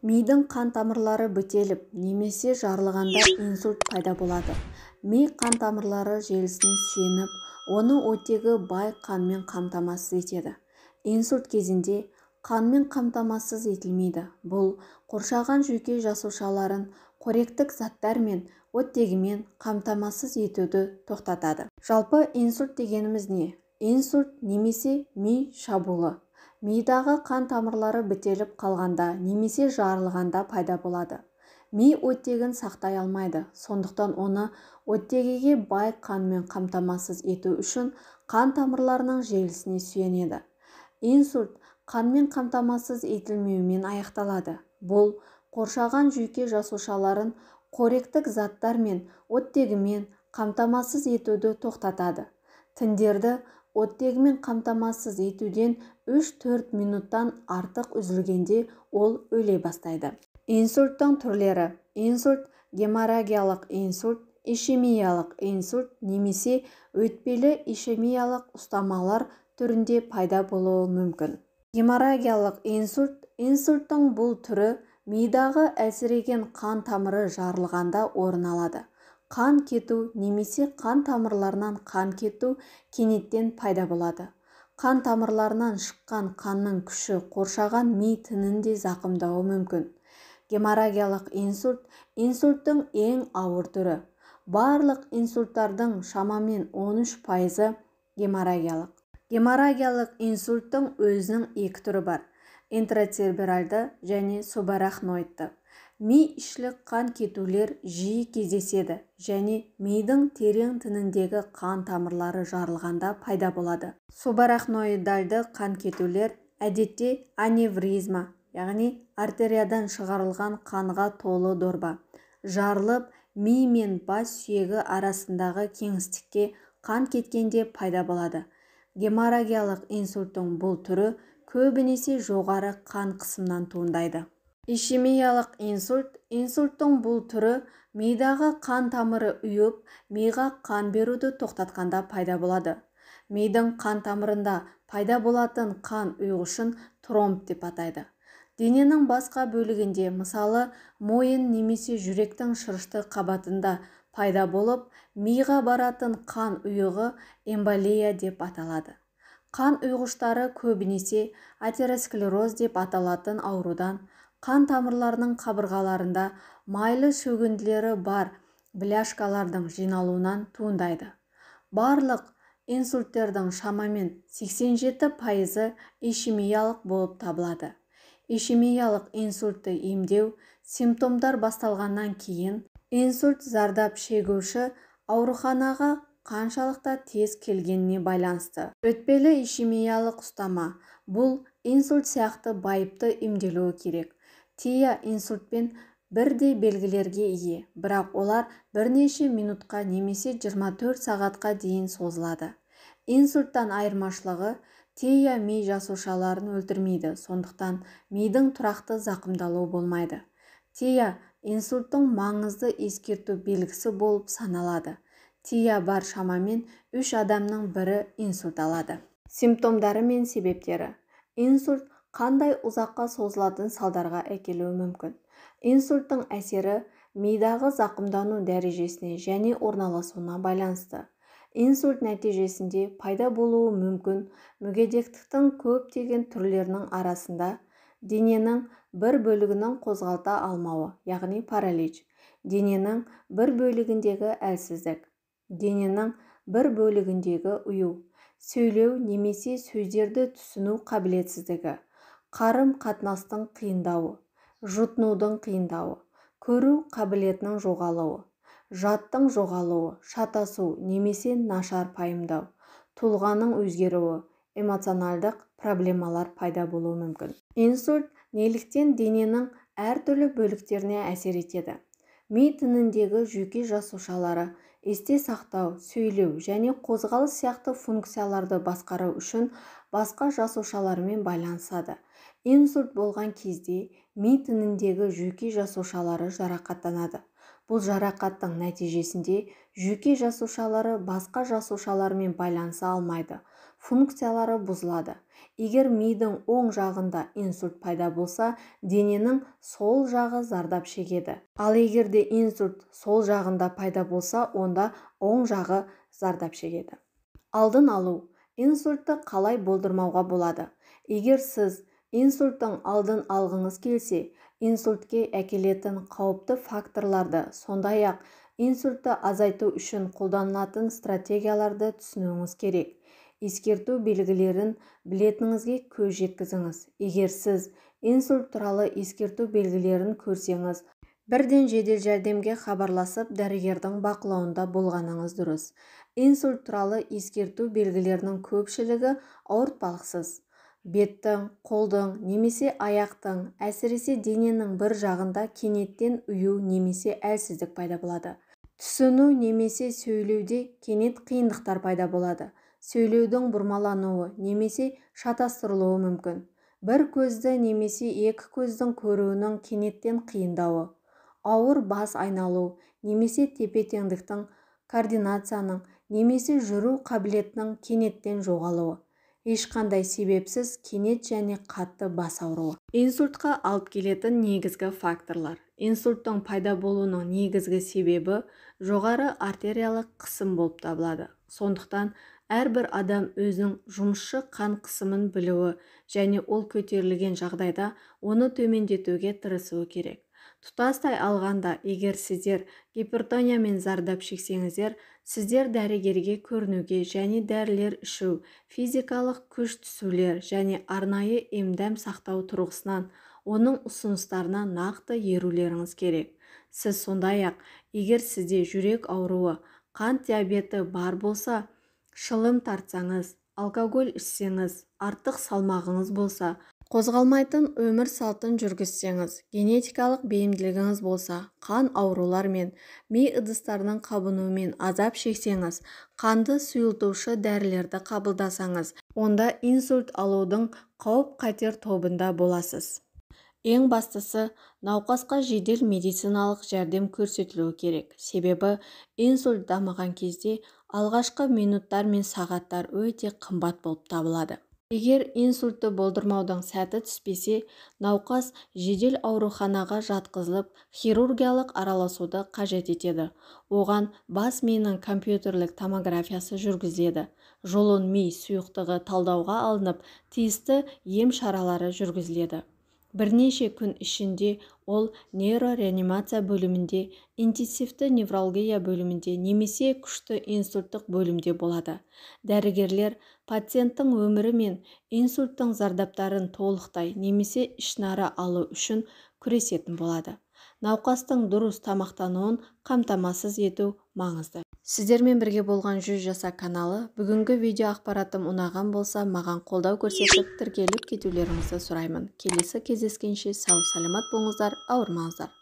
Мидың қан тамырлары бітеліп немесе жарылғанда инсульт пайда болады. Ми қан тамырлары желісіне сүйеніп, оны оттегі бай қанмен қамтамасыз етеді. Инсульт кезінде қанмен қамтамасыз етілмейді. Бұл қоршаған жүйке жасушаларын қоректік заттар мен оттегімен қамтамасыз етуді тоқтатады. Жалпы инсульт дегеніміз не? Инсульт немесе ми шабуылы. Мидағы қан тамырлары бітеліп қалғанда немесе жарылғанда пайда болады. Ми оттегін сақтай алмайды, сондықтан оны оттегіге бай қанмен қамтамасыз ету үшін қан тамырларының желісіне сүйенеді. Инсульт қанмен қамтамасыз етілмеуімен аяқталады. Бұл қоршаған жүйке жасушаларын қоректік заттар мен оттегімен қамтамасыз етуді тоқтатады. Тіндерді оттегімен қамтамасыз етуден 3-4 минуттан артық үзілгенде ол өле бастайды. Инсульттың түрлері: инсульт, геморрагиялық инсульт, ишемиялық инсульт немесе өтпелі ишемиялық ұстамалар түрінде пайда болуы мүмкін. Геморрагиялық инсульт. Инсульттың бұл түрі мидағы әлсіреген қан тамыры жарылғанда орын алады. Қан кету немесе қан тамырларынан қан кету кенеттен пайда болады. Қан тамырларынан шыққан қанның күші қоршаған ми тінін де зақымдауы мүмкін. Геморрагиялық инсульт инсульттың ең ауыр түрі. Барлық инсульттардың шамамен 13% геморрагиялық. Геморрагиялық инсульттың өзінің екі түрі бар: интрацеребральды және субарахноидты. Ми ішілік қан кетулер жиі кездеседі және мидың терең тініндегі қан тамырлары жарылғанда пайда болады. Субарахноидальды қан кетулер әдетте аневризма, яғни артериядан шығарылған қанға толы дорба, жарылып ми мен бас сүйегі арасындағы кеңістікке қан кеткенде пайда болады. Геморрагиялық инсульттың бұл түрі көбінесе жоғары қан қысымынан туындайды. Ишемиялық инсульт. Инсульттың бұл түрі мидағы қан тамыры ұйып, миға қан беруді тоқтатқанда пайда болады. Мидың қан тамырында пайда болатын қан ұйғышын тромб деп атайды. Дененің басқа бөлігінде, мысалы мойын немесе жүректің шырышты қабатында пайда болып, миға баратын қан ұйығы эмболия деп аталады. Қан ұйғыштары көбінесе атеросклероз деп аталатын аурудан, қан тамырларының қабырғаларында майлы шөгінділері бар бляшкалардың жиналуынан туындайды. Барлық инсульттердің шамамен 87% ишемиялық болып табылады. Ишемиялық инсультті емдеу симптомдар басталғаннан кейін инсульт зардап шегуші ауруханаға қаншалықты тез келгеніне байланысты. Өтпелі ишемиялық ұстама. Бұл инсульт сияқты байыпты емделуі керек. Тия инсультпен бірдей белгілерге ие, бірақ олар бірнеше минутқа немесе 24 сағатқа дейін созылады. Инсульттан айырмашылығы: тия ми жасушаларын өлтірмейді, сондықтан мидың тұрақты зақымдалуы болмайды. Тия инсульттың маңызды ескерту белгісі болып саналады. Тия бар шамамен 3 адамның бірі инсульт алады. Симптомдары мен себептері. Инсульт қандай ұзаққа созылатын салдарға әкелуі мүмкін? Инсульттың әсері мидағы зақымдану дәрежесіне және орналасуына байланысты. Инсульт нәтижесінде пайда болуы мүмкін мүгедектіктің көптеген түрлерінің арасында дененің бір бөлігінің қозғалта алмауы, яғни паралич, дененің бір бөлігіндегі әлсіздік, дененің бір бөлігіндегі ұю, сөйлеу немесе сөздерді түсіну қабілетсіздігі, қарым-қатынастың қиындауы, жұтынудың қиындауы, көру қабілетінің жоғалуы, жадтың жоғалуы, шатасу немесе нашар пайымдау, тұлғаның өзгеруі, эмоционалдық проблемалар пайда болуы мүмкін. Инсульт неліктен дененің әртүрлі бөліктеріне әсер етеді? Ми тініндегі жүйке жасушалары есте сақтау, сөйлеу және қозғалыс сияқты функцияларды басқару үшін басқа жасушалармен байланысады. Инсульт болған кезде ми тініндегі жүйке жасушалары жарақаттанады. Бұл жарақаттың нәтижесінде жүйке жасушалары басқа жасушалармен байланыса алмайды. функциялары бұзылады. Егер мидың оң жағында инсульт пайда болса, дененің сол жағы зардап шегеді. Ал егер де инсульт сол жағында пайда болса, онда оң жағы зардап шегеді. Алдын алу. Инсультты қалай болдырмауға болады? Егер сіз инсульттың алдын алғыңыз келсе, инсультке әкелетін қауіпті факторларды, сондай-ақ инсультті азайту үшін қолданылатын стратегияларды түсінуіңіз керек. Ескерту белгілерін білетініңізге көз жеткізіңіз. Егер сіз инсульт туралы ескерту белгілерін көрсеңіз, бірден жедел жәрдемге хабарласып, дәрігердің бақылауында болғаныңыз дұрыс. Инсульт туралы ескерту белгілерінің көпшілігі ауыртпалықсыз. Беттің, қолдың немесе аяқтың, әсіресе дененің бір жағында кенеттен ұю немесе әлсіздік пайда болады. Түсіну немесе сөйлеуде кенет қиындықтар пайда болады. Сөйлеудің бұрмалануы немесе шатастырылуы мүмкін. Бір көзді немесе екі көздің көруінің кенеттен қиындауы. Ауыр бас айналу немесе тепе-теңдіктің, координацияның немесе жүру қабілетінің кенеттен жоғалуы. Ешқандай себепсіз кенет және қатты бас ауруы. Инсультқа алып келетін негізгі факторлар. Инсульттың пайда болуының негізгі себебі жоғары артериялық қысым болып табылады. Сондықтан әрбір адам өзінің жұмысшы қан қысымын білуі және ол көтерілген жағдайда оны төмендетуге тырысуы керек. Тұтастай алғанда, егер сіздер гипертониямен зардап шексеңіздер, сіздер дәрігерге көрінуге және дәрілер ішу, физикалық күш түсулер және арнайы ем-дәм сақтау тұрғысынан оның ұсыныстарына нақты ерулеріңіз керек. Сіз сондай-ақ, егер сізде жүрек ауруы, қант диабеті бар болса, шылым тартсаңыз, алкоголь ішсеңіз, артық салмағыңыз болса, қозғалмайтын өмір салтын жүргізсеңіз, генетикалық бейімділігіңіз болса, қан аурулармен, ми ыдыстарының қабынуымен азап шексеңіз, қанды сұйылтушы дәрілерді қабылдасаңыз, онда инсульт алудың қауіп-қатер тобында боласыз. Ең бастысы, науқасқа жедел медициналық жәрдем көрсетілуі керек. Себебі инсульт дамыған кезде алғашқы минуттар мен сағаттар өте қымбат болып табылады. Егер инсультті болдырмаудың сәті түспесе, науқас жедел ауруханаға жатқызылып, хирургиялық араласуды қажет етеді. Оған бас миының компьютерлік томографиясы жүргізіледі. Жұлын ми сұйықтығы талдауға алынып, тиісті ем шаралары жүргізіледі. Бірнеше күн ішінде ол нейрореанимация бөлімінде, интенсивті невралгия бөлімінде немесе күшті инсульттық бөлімде болады. Дәрігерлер пациенттің өмірі мен инсульттың зардаптарын толықтай немесе ішінара алу үшін күресетін болады. Науқастың дұрыс тамақтануын қамтамасыз ету маңызды. Сіздермен бірге болған 100 жаса каналы. Бүгінгі видео ақпаратым ұнаған болса, маған қолдау көрсетіп, тіркеліп кетулеріңізді сұраймын. Келесі кездескенше сау саламат болыңыздар, ауырмаңыздар.